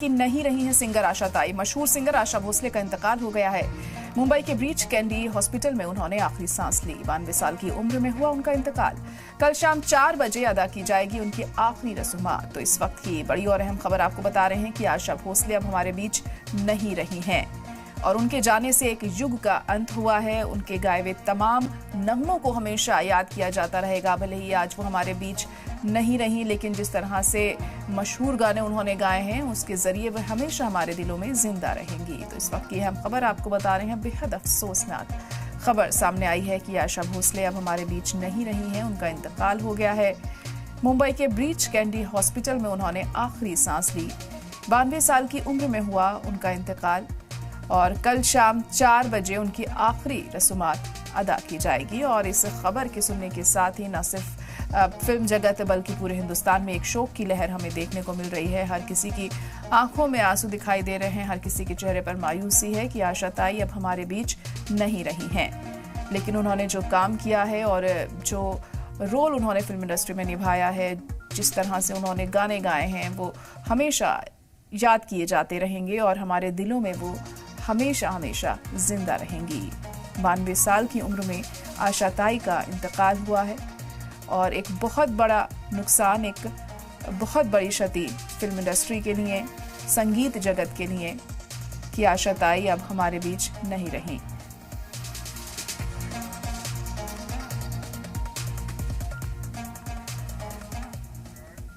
कि नहीं रही हैं सिंगर आशा ताई। मशहूर सिंगर आशा भोसले का इंतकाल हो गया है। मुंबई के ब्रीच कैंडी हॉस्पिटल में उन्होंने आखिरी सांस ली। 92 साल की उम्र में हुआ उनका इंतकाल। कल शाम 4 बजे अदा की जाएगी उनकी आखिरी रसूमात। तो इस वक्त की बड़ी और अहम खबर आपको बता रहे हैं कि आशा भोसले अब हमारे बीच नहीं रही हैं और उनके जाने से एक युग का अंत हुआ है। उनके गाए हुए तमाम नगमों को हमेशा याद किया जाता रहेगा। भले ही आज वो हमारे बीच नहीं रही, लेकिन जिस तरह से मशहूर गाने उन्होंने गाए हैं उसके जरिए वह हमेशा हमारे दिलों में जिंदा रहेंगी। तो इस वक्त की अहम खबर आपको बता रहे हैं। बेहद अफसोसनाक खबर सामने आई है कि आशा भोसले अब हमारे बीच नहीं रही हैं। उनका इंतकाल हो गया है। मुंबई के ब्रीच कैंडी हॉस्पिटल में उन्होंने आखिरी सांस ली। 92 साल की उम्र में हुआ उनका इंतकाल और कल शाम 4 बजे उनकी आखिरी रसूमात अदा की जाएगी। और इस खबर के सुनने के साथ ही न सिर्फ फिल्म जगत बल्कि पूरे हिंदुस्तान में एक शोक की लहर हमें देखने को मिल रही है। हर किसी की आंखों में आंसू दिखाई दे रहे हैं। हर किसी के चेहरे पर मायूसी है कि आशा ताई अब हमारे बीच नहीं रही हैं। लेकिन उन्होंने जो काम किया है और जो रोल उन्होंने फिल्म इंडस्ट्री में निभाया है, जिस तरह से उन्होंने गाने गाए हैं, वो हमेशा याद किए जाते रहेंगे और हमारे दिलों में वो हमेशा हमेशा जिंदा रहेंगी। 92 साल की उम्र में आशा ताई का इंतकाल हुआ है और एक बहुत बड़ा नुकसान, एक बहुत बड़ी क्षति फिल्म इंडस्ट्री के लिए, संगीत जगत के लिए कि आशा ताई अब हमारे बीच नहीं रही।